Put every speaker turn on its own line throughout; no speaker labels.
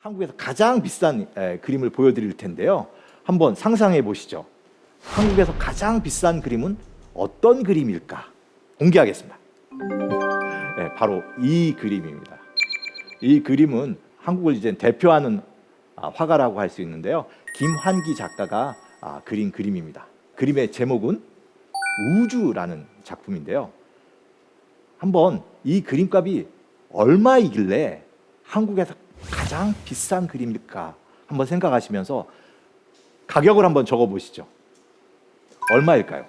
한국에서 가장 비싼 그림을 보여드릴 텐데요. 한번 상상해 보시죠. 한국에서 가장 비싼 그림은 어떤 그림일까? 공개하겠습니다. 바로 이 그림입니다. 이 그림은 한국을 이제 대표하는 화가라고 할 수 있는데요. 김환기 작가가 그린 그림입니다. 그림의 제목은 우주라는 작품인데요. 한번 이 그림값이 얼마이길래 한국에서 가장 비싼 그림일까 한번 생각하시면서 가격을 한번 적어 보시죠. 얼마일까요?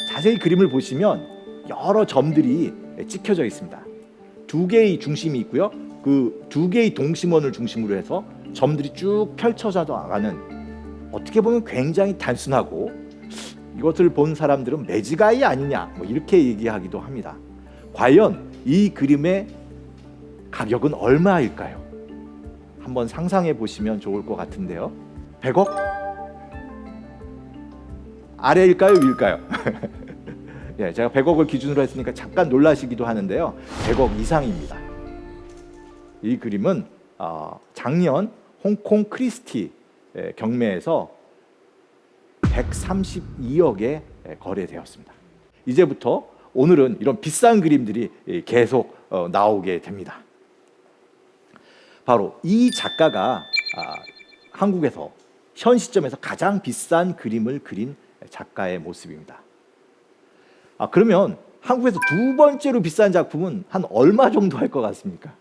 자세히 그림을 보시면 여러 점들이 찍혀져 있습니다. 두 개의 중심이 있고요. 그 두 개의 동심원을 중심으로 해서 점들이 쭉 펼쳐져 나가는, 어떻게 보면 굉장히 단순하고 이것을 본 사람들은 매지가이 아니냐 이렇게 얘기하기도 합니다. 과연 이 그림의 가격은 얼마일까요? 한번 상상해 보시면 좋을 것 같은데요. 100억? 아래일까요? 위일까요? 예, 제가 100억을 기준으로 했으니까 잠깐 놀라시기도 하는데요. 100억 이상입니다. 이 그림은 작년 홍콩 크리스티 경매에서 132억에 거래되었습니다. 이제부터 오늘은 이런 비싼 그림들이 계속 나오게 됩니다. 바로 이 작가가 한국에서 현 시점에서 가장 비싼 그림을 그린 작가의 모습입니다. 그러면 한국에서 두 번째로 비싼 작품은 한 얼마 정도 할 것 같습니까?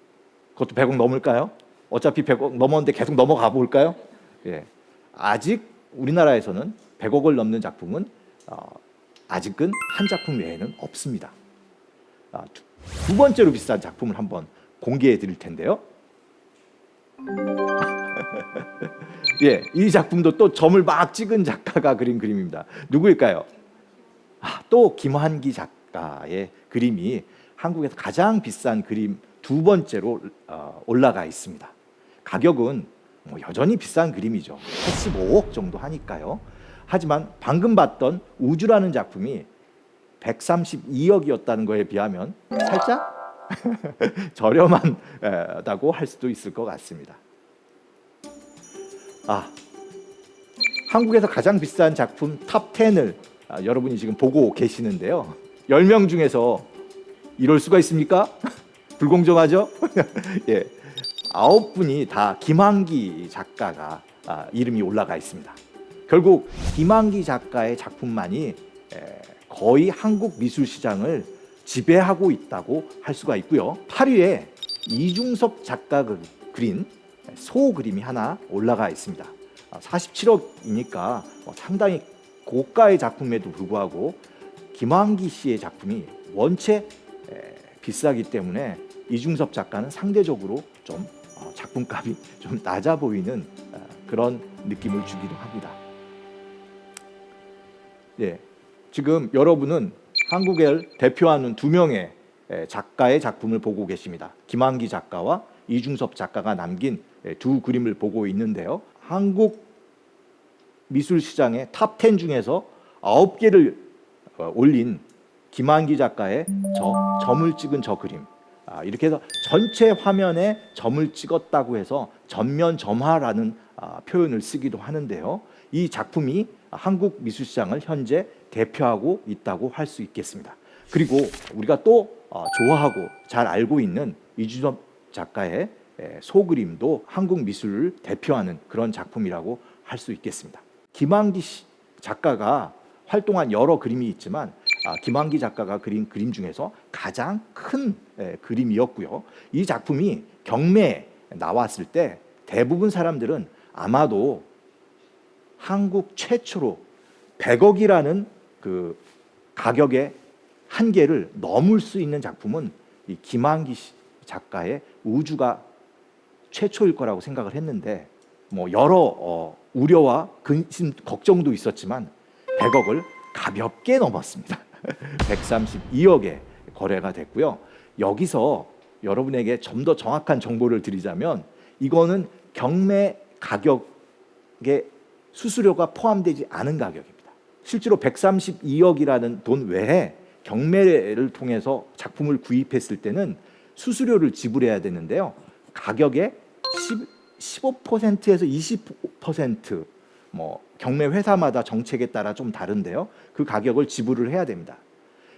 그것도 100억 넘을까요? 어차피 100억 넘었는데 계속 넘어가 볼까요? 예. 아직 우리나라에서는 100억을 넘는 작품은 아직은 한 작품 외에는 없습니다. 두 번째로 비싼 작품을 한번 공개해 드릴 텐데요. 예, 이 작품도 또 점을 막 찍은 작가가 그린 그림입니다. 누구일까요? 또 김환기 작가의 그림이 한국에서 가장 비싼 그림 두 번째로 올라가 있습니다. 가격은 여전히 비싼 그림이죠. 85억 정도 하니까요. 하지만 방금 봤던 우주라는 작품이 132억이었다는 거에 비하면 살짝 저렴하다고 할 수도 있을 것 같습니다. 한국에서 가장 비싼 작품 탑 10을 여러분이 지금 보고 계시는데요. 10명 중에서 이럴 수가 있습니까? 불공정하죠? 예, 9분이 다 김환기 작가가 이름이 올라가 있습니다. 결국 김환기 작가의 작품만이 거의 한국 미술 시장을 지배하고 있다고 할 수가 있고요. 8위에 이중섭 작가가 그린 소 그림이 하나 올라가 있습니다. 47억이니까 상당히 고가의 작품에도 불구하고 김환기 씨의 작품이 원체 비싸기 때문에 이중섭 작가는 상대적으로 좀 작품값이 좀 낮아 보이는 그런 느낌을 주기도 합니다. 예, 지금 여러분은 한국을 대표하는 두 명의 작가의 작품을 보고 계십니다. 김환기 작가와 이중섭 작가가 남긴 두 그림을 보고 있는데요. 한국 미술 시장의 탑 10 중에서 9개를 올린 김환기 작가의 점을 찍은 저 그림, 이렇게 해서 전체 화면에 점을 찍었다고 해서 전면 점화라는 표현을 쓰기도 하는데요. 이 작품이 한국 미술 시장을 현재 대표하고 있다고 할 수 있겠습니다. 그리고 우리가 또 좋아하고 잘 알고 있는 이준섭 작가의 소그림도 한국 미술을 대표하는 그런 작품이라고 할 수 있겠습니다. 김환기 작가가 활동한 여러 그림이 있지만 김환기 작가가 그린 그림 중에서 가장 큰 그림이었고요. 이 작품이 경매에 나왔을 때 대부분 사람들은 아마도 한국 최초로 100억이라는 그 가격의 한계를 넘을 수 있는 작품은 이 김환기 작가의 우주가 최초일 거라고 생각을 했는데 여러 우려와 근심, 걱정도 있었지만 100억을 가볍게 넘었습니다. 132억에 거래가 됐고요. 여기서 여러분에게 좀 더 정확한 정보를 드리자면 이거는 경매 가격에 수수료가 포함되지 않은 가격입니다. 실제로 132억이라는 돈 외에 경매를 통해서 작품을 구입했을 때는 수수료를 지불해야 되는데요. 가격의 15%에서 20% 뭐 경매 회사마다 정책에 따라 좀 다른데요. 그 가격을 지불을 해야 됩니다.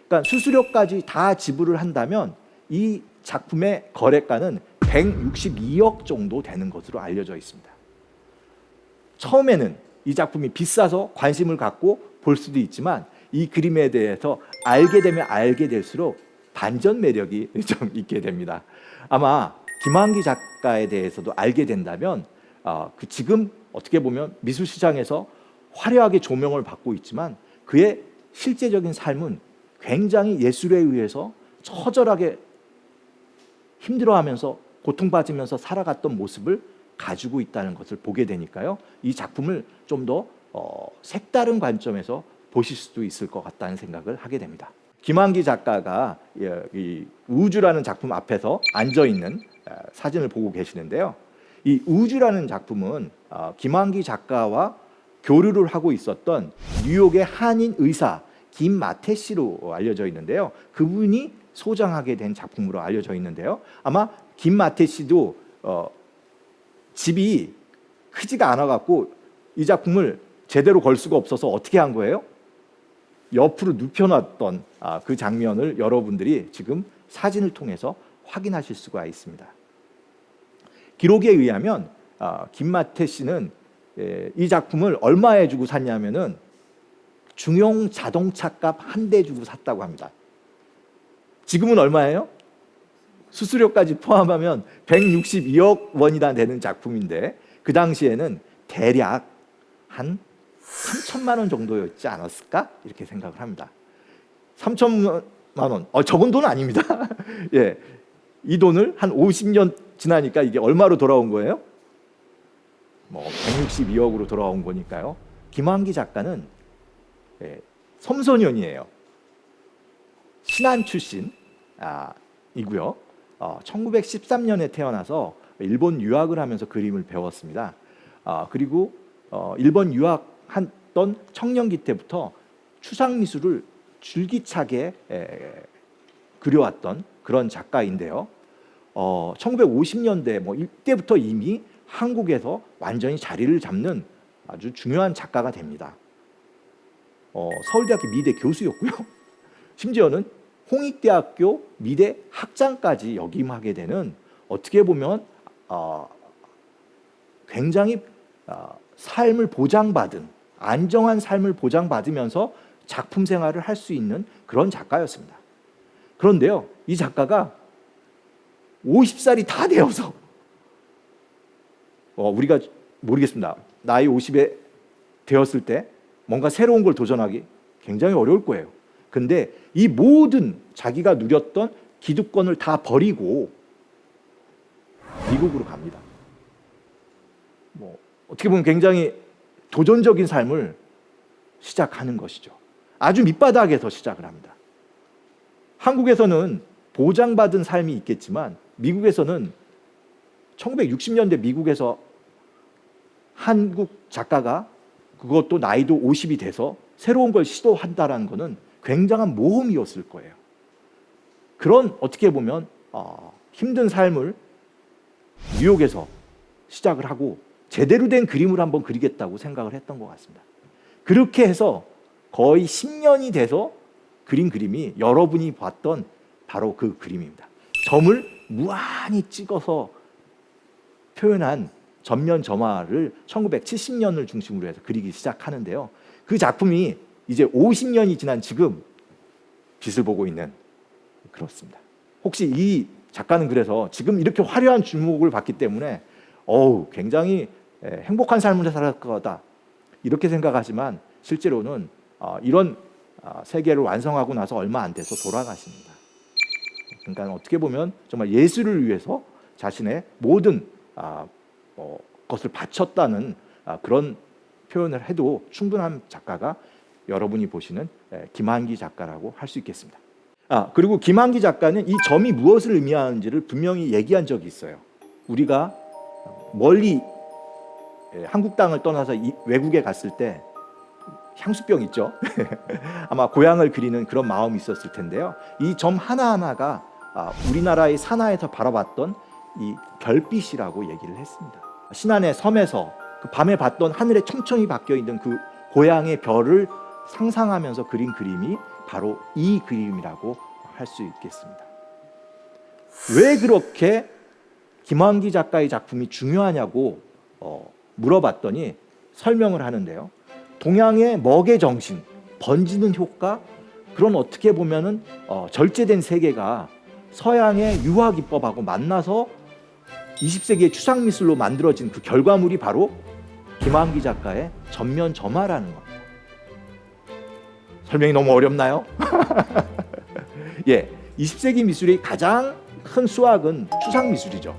그러니까 수수료까지 다 지불을 한다면 이 작품의 거래가는 162억 정도 되는 것으로 알려져 있습니다. 처음에는 이 작품이 비싸서 관심을 갖고 볼 수도 있지만 이 그림에 대해서 알게 되면 알게 될수록 반전 매력이 좀 있게 됩니다. 아마 김환기 작가에 대해서도 알게 된다면 그 지금 어떻게 보면 미술 시장에서 화려하게 조명을 받고 있지만 그의 실제적인 삶은 굉장히 예술에 의해서 처절하게 힘들어하면서 고통받으면서 살아갔던 모습을 가지고 있다는 것을 보게 되니까요. 이 작품을 좀 더 색다른 관점에서 보실 수도 있을 것 같다는 생각을 하게 됩니다. 김환기 작가가 이 우주라는 작품 앞에서 앉아 있는 사진을 보고 계시는데요. 이 우주라는 작품은 김환기 작가와 교류를 하고 있었던 뉴욕의 한인 의사 김마태 씨로 알려져 있는데요. 그분이 소장하게 된 작품으로 알려져 있는데요. 아마 김마태 씨도 집이 크지가 않아 갖고 이 작품을 제대로 걸 수가 없어서 어떻게 한 거예요? 옆으로 눕혀놨던 그 장면을 여러분들이 지금 사진을 통해서 확인하실 수가 있습니다. 기록에 의하면 김마태 씨는 이 작품을 얼마에 주고 샀냐면은 중형 자동차 값 한 대 주고 샀다고 합니다. 지금은 얼마예요? 수수료까지 포함하면 162억 원이나 되는 작품인데 그 당시에는 대략 한 3천만 원 정도였지 않았을까? 이렇게 생각을 합니다. 3천만 원, 적은 돈은 아닙니다. 예, 이 돈을 한 50년 지나니까 이게 얼마로 돌아온 거예요? 뭐 162억으로 돌아온 거니까요. 김환기 작가는 섬소년이에요. 신안 출신 이고요. 1913년에 태어나서 일본 유학을 하면서 그림을 배웠습니다. 그리고 일본 유학했던 청년기 때부터 추상 미술을 줄기차게 그려왔던 그런 작가인데요. 1950년대 뭐 이때부터 이미 한국에서 완전히 자리를 잡는 아주 중요한 작가가 됩니다. 서울대학교 미대 교수였고요. 심지어는 홍익대학교 미대 학장까지 역임하게 되는 어떻게 보면 굉장히 삶을 보장받은 안정한 삶을 보장받으면서 작품 생활을 할 수 있는 그런 작가였습니다. 그런데요, 이 작가가 50살이 다 되어서 우리가 모르겠습니다. 나이 50에 되었을 때 뭔가 새로운 걸 도전하기 굉장히 어려울 거예요. 근데 이 모든 자기가 누렸던 기득권을 다 버리고 미국으로 갑니다. 어떻게 보면 굉장히 도전적인 삶을 시작하는 것이죠. 아주 밑바닥에서 시작을 합니다. 한국에서는 보장받은 삶이 있겠지만 미국에서는 1960년대 미국에서 한국 작가가 그것도 나이도 50이 돼서 새로운 걸 시도한다라는 것은 굉장한 모험이었을 거예요. 그런 어떻게 보면 힘든 삶을 뉴욕에서 시작을 하고 제대로 된 그림을 한번 그리겠다고 생각을 했던 것 같습니다. 그렇게 해서 거의 10년이 돼서 그린 그림이 여러분이 봤던 바로 그 그림입니다. 점을 무한히 찍어서 표현한 전면 점화를 1970년을 중심으로 해서 그리기 시작하는데요. 그 작품이 이제 50년이 지난 지금 빛을 보고 있는 그렇습니다. 혹시 이 작가는 그래서 지금 이렇게 화려한 주목을 받기 때문에 굉장히 행복한 삶을 살았을 거다 이렇게 생각하지만 실제로는 이런 세계를 완성하고 나서 얼마 안 돼서 돌아가십니다. 그러니까 어떻게 보면 정말 예술을 위해서 자신의 모든 것을 바쳤다는 그런 표현을 해도 충분한 작가가 여러분이 보시는 김환기 작가라고 할 수 있겠습니다. 그리고 김환기 작가는 이 점이 무엇을 의미하는지를 분명히 얘기한 적이 있어요. 우리가 멀리 한국 땅을 떠나서 외국에 갔을 때 향수병 있죠? 아마 고향을 그리는 그런 마음이 있었을 텐데요. 이 점 하나하나가 우리나라의 산하에서 바라봤던 이 별빛이라고 얘기를 했습니다. 신안의 섬에서 그 밤에 봤던 하늘에 촘촘히 박혀 있는 그 고향의 별을 상상하면서 그린 그림이 바로 이 그림이라고 할 수 있겠습니다. 왜 그렇게 김환기 작가의 작품이 중요하냐고 물어봤더니 설명을 하는데요. 동양의 먹의 정신, 번지는 효과, 그런 어떻게 보면은 절제된 세계가 서양의 유화 기법하고 만나서 20세기의 추상 미술로 만들어진 그 결과물이 바로 김환기 작가의 전면점화라는 겁니다. 설명이 너무 어렵나요? 예, 20세기 미술의 가장 큰 수확은 추상 미술이죠.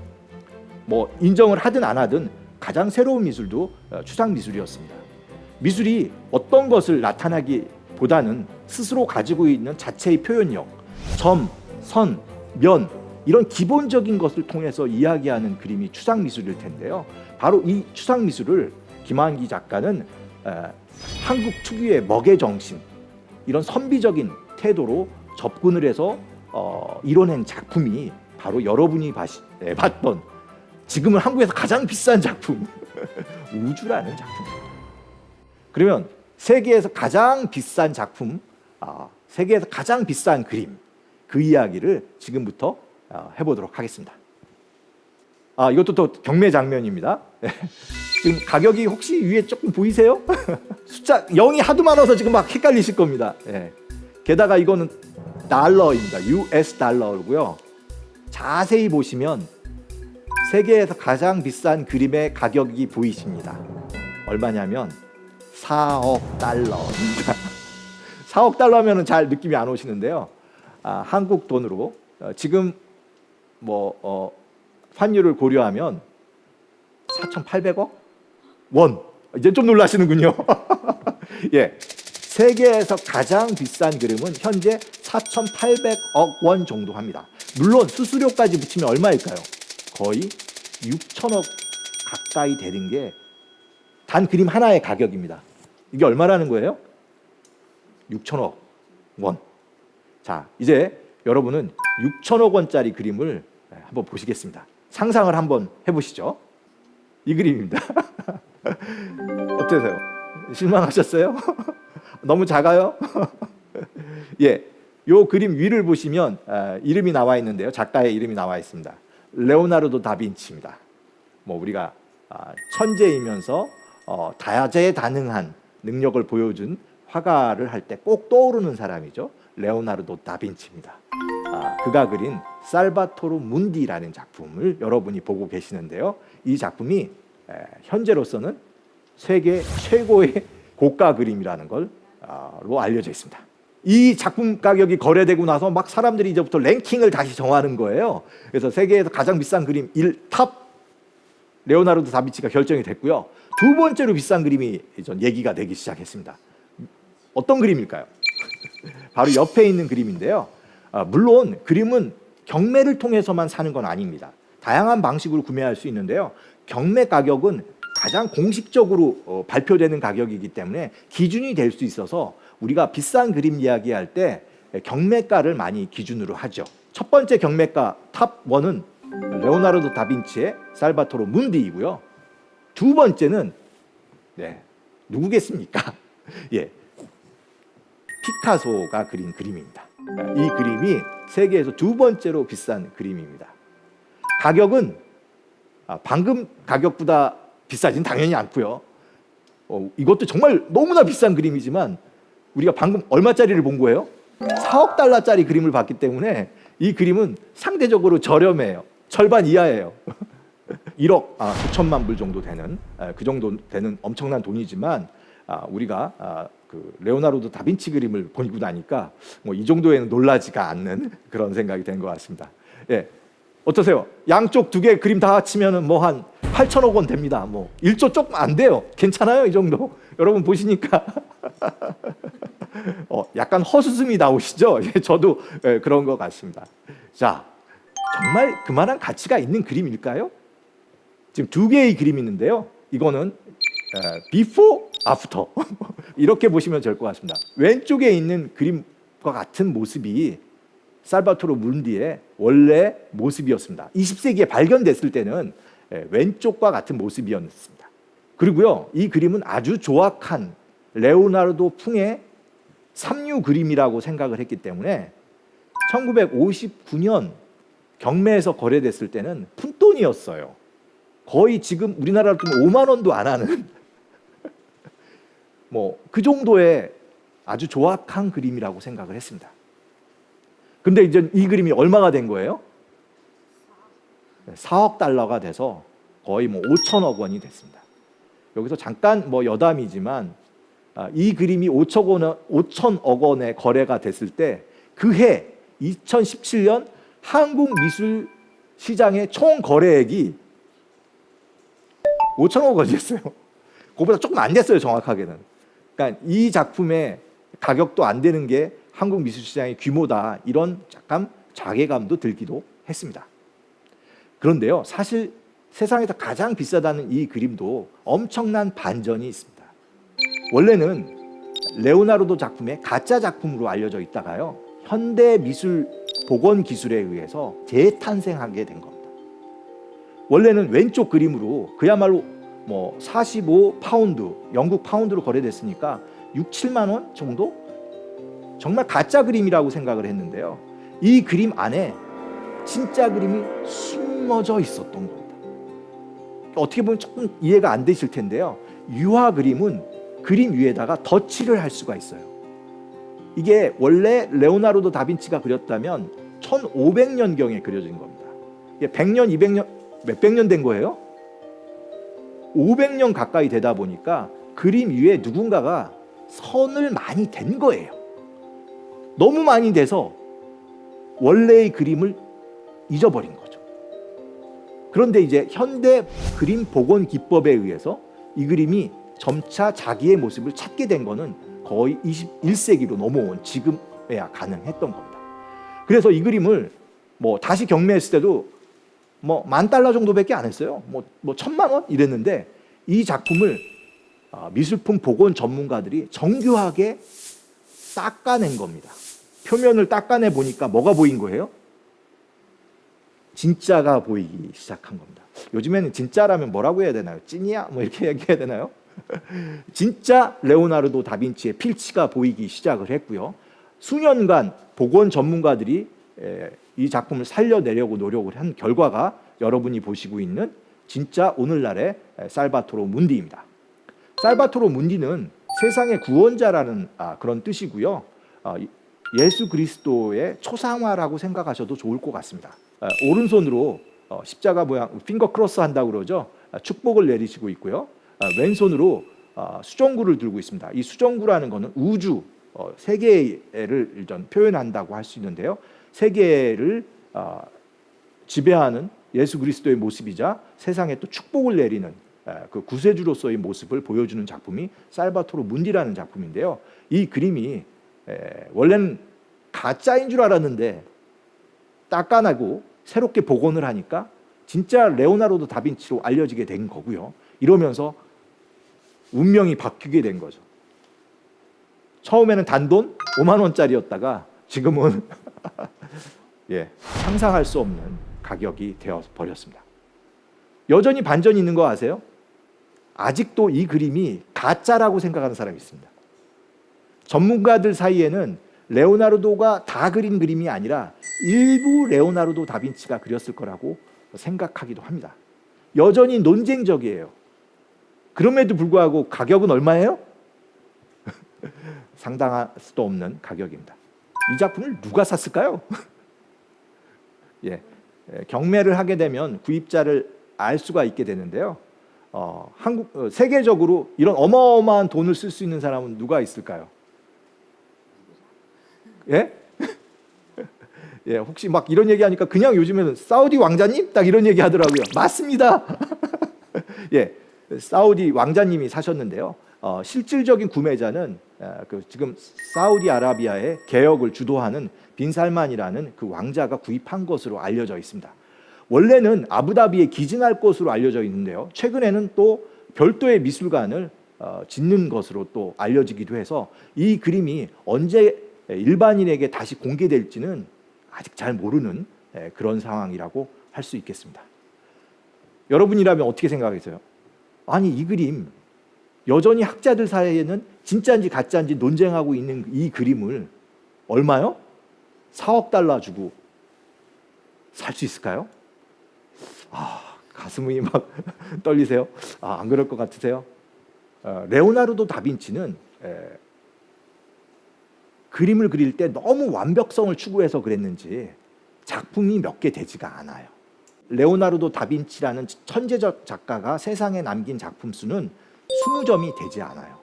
뭐 인정을 하든 안 하든 가장 새로운 미술도 추상 미술이었습니다. 미술이 어떤 것을 나타나기보다는 스스로 가지고 있는 자체의 표현력, 점, 선, 면 이런 기본적인 것을 통해서 이야기하는 그림이 추상 미술일 텐데요. 바로 이 추상 미술을 김환기 작가는 한국 특유의 먹의 정신, 이런 선비적인 태도로 접근을 해서 이뤄낸 작품이 바로 여러분이 봤던 지금은 한국에서 가장 비싼 작품 우주라는 작품입니다. 그러면 세계에서 가장 비싼 작품, 세계에서 가장 비싼 그림, 그 이야기를 지금부터 해보도록 하겠습니다. 이것도 또 경매 장면입니다. 지금 가격이 혹시 위에 조금 보이세요? 숫자 0이 하도 많아서 지금 막 헷갈리실 겁니다. 게다가 이거는 달러입니다. US 달러고요. 자세히 보시면 세계에서 가장 비싼 그림의 가격이 보이십니다. 얼마냐면 4억 달러입니다. 4억 달러면은 잘 느낌이 안 오시는데요. 한국 돈으로 지금 환율을 고려하면 4,800억 원. 이제 좀 놀라시는군요. 예, 세계에서 가장 비싼 그림은 현재 4,800억 원 정도 합니다. 물론 수수료까지 붙이면 얼마일까요? 거의 6천억 가까이 되는 게 단 그림 하나의 가격입니다. 이게 얼마라는 거예요? 6천억 원. 자, 이제 여러분은 6천억 원짜리 그림을 한번 보시겠습니다. 상상을 한번 해보시죠. 이 그림입니다. 어떠세요? 실망하셨어요? 너무 작아요? 예, 요 그림 위를 보시면 이름이 나와 있는데요. 작가의 이름이 나와 있습니다. 레오나르도 다빈치입니다. 우리가 천재이면서 다재다능한 능력을 보여준 화가를 할 때 꼭 떠오르는 사람이죠. 레오나르도 다빈치입니다. 그가 그린 살바토르 문디라는 작품을 여러분이 보고 계시는데요. 이 작품이 현재로서는 세계 최고의 고가 그림이라는 걸로 알려져 있습니다. 이 작품 가격이 거래되고 나서 막 사람들이 이제부터 랭킹을 다시 정하는 거예요. 그래서 세계에서 가장 비싼 그림 1탑 레오나르도 다빈치가 결정이 됐고요. 두 번째로 비싼 그림이 얘기가 되기 시작했습니다. 어떤 그림일까요? 바로 옆에 있는 그림인데요. 물론 그림은 경매를 통해서만 사는 건 아닙니다. 다양한 방식으로 구매할 수 있는데요. 경매 가격은 가장 공식적으로 발표되는 가격이기 때문에 기준이 될 수 있어서 우리가 비싼 그림 이야기할 때 경매가를 많이 기준으로 하죠. 첫 번째 경매가 탑 1은 레오나르도 다빈치의 살바토르 문디이고요. 두 번째는 누구겠습니까? 예, 피카소가 그린 그림입니다. 이 그림이 세계에서 두 번째로 비싼 그림입니다. 가격은 방금 가격보다 비싸진 당연히 않고요. 이것도 정말 너무나 비싼 그림이지만 우리가 방금 얼마짜리를 본 거예요? 4억 달러짜리 그림을 봤기 때문에 이 그림은 상대적으로 저렴해요. 절반 이하예요. 1억 9천만 불 정도 되는 그 정도 되는 엄청난 돈이지만 우리가 그 레오나르도 다빈치 그림을 보고 나니까 이 정도에는 놀라지가 않는 그런 생각이 된 것 같습니다. 예, 어떠세요? 양쪽 두 개 그림 다 합치면은 한 8천억 원 됩니다. 1조 조금 안 돼요. 괜찮아요, 이 정도. 여러분 보시니까 약간 허수음이 나오시죠? 예, 저도 그런 것 같습니다. 자, 정말 그만한 가치가 있는 그림일까요? 지금 두 개의 그림이 있는데요. 이거는 before, after 이렇게 보시면 될 것 같습니다. 왼쪽에 있는 그림과 같은 모습이 살바토르 문디의 원래 모습이었습니다. 20세기에 발견됐을 때는 왼쪽과 같은 모습이었습니다. 그리고요, 이 그림은 아주 조악한 레오나르도 풍의 삼류 그림이라고 생각을 했기 때문에 1959년 경매에서 거래됐을 때는 푼돈이었어요. 거의 지금 우리나라로 치면 5만 원도 안 하는 뭐 그 정도의 아주 조악한 그림이라고 생각을 했습니다. 근데 이제 이 그림이 얼마가 된 거예요? 4억 달러가 돼서 거의 뭐 5천억 원이 됐습니다. 여기서 잠깐 뭐 여담이지만 이 그림이 5천억 원의 거래가 됐을 때 그 해 2017년 한국 미술 시장의 총 거래액이 5천억 원이었어요. 그거보다 조금 안 됐어요, 정확하게는. 그러니까 이 작품의 가격도 안 되는 게 한국 미술 시장의 규모다, 이런 약간 자괴감도 들기도 했습니다. 그런데요, 사실 세상에서 가장 비싸다는 이 그림도 엄청난 반전이 있습니다. 원래는 레오나르도 작품의 가짜 작품으로 알려져 있다가요, 현대 미술 복원 기술에 의해서 재탄생하게 된 겁니다. 원래는 왼쪽 그림으로 그야말로 뭐 45파운드, 영국 파운드로 거래됐으니까 6, 7만 원 정도? 정말 가짜 그림이라고 생각을 했는데요, 이 그림 안에 진짜 그림이 숨어져 있었던 겁니다. 어떻게 보면 조금 이해가 안 되실 텐데요, 유화 그림은 그림 위에다가 덧칠을 할 수가 있어요. 이게 원래 레오나르도 다빈치가 그렸다면 1500년경에 그려진 겁니다. 이게 100년, 200년, 몇백 년 된 거예요? 500년 가까이 되다 보니까 그림 위에 누군가가 선을 많이 댄 거예요. 너무 많이 돼서 원래의 그림을 잊어버린 거죠. 그런데 이제 현대 그림 복원 기법에 의해서 이 그림이 점차 자기의 모습을 찾게 된 거는 거의 21세기로 넘어온 지금에야 가능했던 겁니다. 그래서 이 그림을 뭐 다시 경매했을 때도 뭐 $10,000 정도밖에 안 했어요. 뭐 1,000만 원 이랬는데, 이 작품을 미술품 복원 전문가들이 정교하게 닦아낸 겁니다. 표면을 닦아내 보니까 뭐가 보인 거예요? 진짜가 보이기 시작한 겁니다. 요즘에는 진짜라면 뭐라고 해야 되나요? 찐이야? 뭐 이렇게 얘기해야 되나요? 진짜 레오나르도 다빈치의 필치가 보이기 시작을 했고요. 수년간 복원 전문가들이 이 작품을 살려내려고 노력을 한 결과가 여러분이 보시고 있는 진짜 오늘날의 살바토로 문디입니다. 살바토로 문디는 세상의 구원자라는 그런 뜻이고요. 예수 그리스도의 초상화라고 생각하셔도 좋을 것 같습니다. 오른손으로 십자가 모양 핑거 크로스 한다고 그러죠. 축복을 내리시고 있고요. 왼손으로 수정구를 들고 있습니다. 이 수정구라는 것은 우주 세계를 일단 표현한다고 할 수 있는데요, 세계를 지배하는 예수 그리스도의 모습이자 세상에 또 축복을 내리는 그 구세주로서의 모습을 보여주는 작품이 살바토로 문디라는 작품인데요, 이 그림이 원래는 가짜인 줄 알았는데 닦아내고 새롭게 복원을 하니까 진짜 레오나르도 다빈치로 알려지게 된 거고요. 이러면서 운명이 바뀌게 된 거죠. 처음에는 단돈 5만 원짜리였다가 지금은 상상할 수 없는 가격이 되어 버렸습니다. 여전히 반전이 있는 거 아세요? 아직도 이 그림이 가짜라고 생각하는 사람이 있습니다. 전문가들 사이에는 레오나르도가 다 그린 그림이 아니라 일부 레오나르도 다빈치가 그렸을 거라고 생각하기도 합니다. 여전히 논쟁적이에요. 그럼에도 불구하고 가격은 얼마예요? 상당할 수도 없는 가격입니다. 이 작품을 누가 샀을까요? 경매를 하게 되면 구입자를 알 수가 있게 되는데요. 세계적으로 이런 어마어마한 돈을 쓸 수 있는 사람은 누가 있을까요? 혹시 막 이런 얘기하니까 그냥 요즘에는 사우디 왕자님? 딱 이런 얘기 하더라고요. 맞습니다. 사우디 왕자님이 사셨는데요. 실질적인 구매자는 지금 사우디아라비아의 개혁을 주도하는 빈살만이라는 그 왕자가 구입한 것으로 알려져 있습니다. 원래는 아부다비에 기증할 것으로 알려져 있는데요, 최근에는 또 별도의 미술관을 짓는 것으로 또 알려지기도 해서 이 그림이 언제 일반인에게 다시 공개될지는 아직 잘 모르는 그런 상황이라고 할 수 있겠습니다. 여러분이라면 어떻게 생각하세요? 아니, 이 그림 여전히 학자들 사이에는 진짜인지 가짜인지 논쟁하고 있는 이 그림을 얼마요? 4억 달러 주고 살 수 있을까요? 가슴이 막 떨리세요? 안 그럴 것 같으세요? 레오나르도 다빈치는 그림을 그릴 때 너무 완벽성을 추구해서 그랬는지 작품이 몇 개 되지가 않아요. 레오나르도 다빈치라는 천재적 작가가 세상에 남긴 작품 수는 20점이 되지 않아요.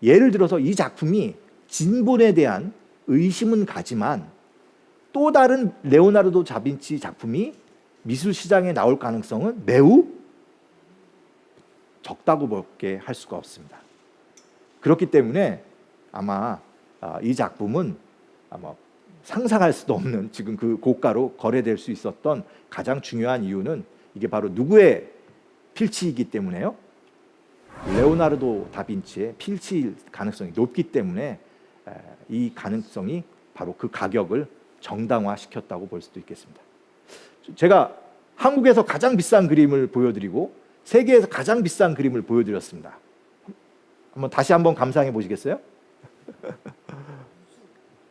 예를 들어서 이 작품이 진본에 대한 의심은 가지만 또 다른 레오나르도 다빈치 작품이 미술 시장에 나올 가능성은 매우 적다고 밖에 할 수가 없습니다. 그렇기 때문에 아마 이 작품은 아마 상상할 수도 없는 지금 그 고가로 거래될 수 있었던 가장 중요한 이유는 이게 바로 누구의 필치이기 때문에요. 레오나르도 다빈치의 필치일 가능성이 높기 때문에 이 가능성이 바로 그 가격을 정당화시켰다고 볼 수도 있겠습니다. 제가 한국에서 가장 비싼 그림을 보여드리고 세계에서 가장 비싼 그림을 보여드렸습니다. 다시 한번 감상해 보시겠어요?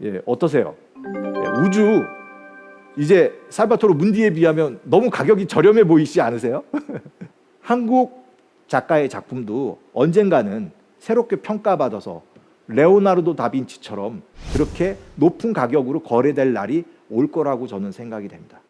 예, 어떠세요? 우주 이제 살바토르 문디에 비하면 너무 가격이 저렴해 보이시지 않으세요? 한국 작가의 작품도 언젠가는 새롭게 평가받아서 레오나르도 다빈치처럼 그렇게 높은 가격으로 거래될 날이 올 거라고 저는 생각이 됩니다.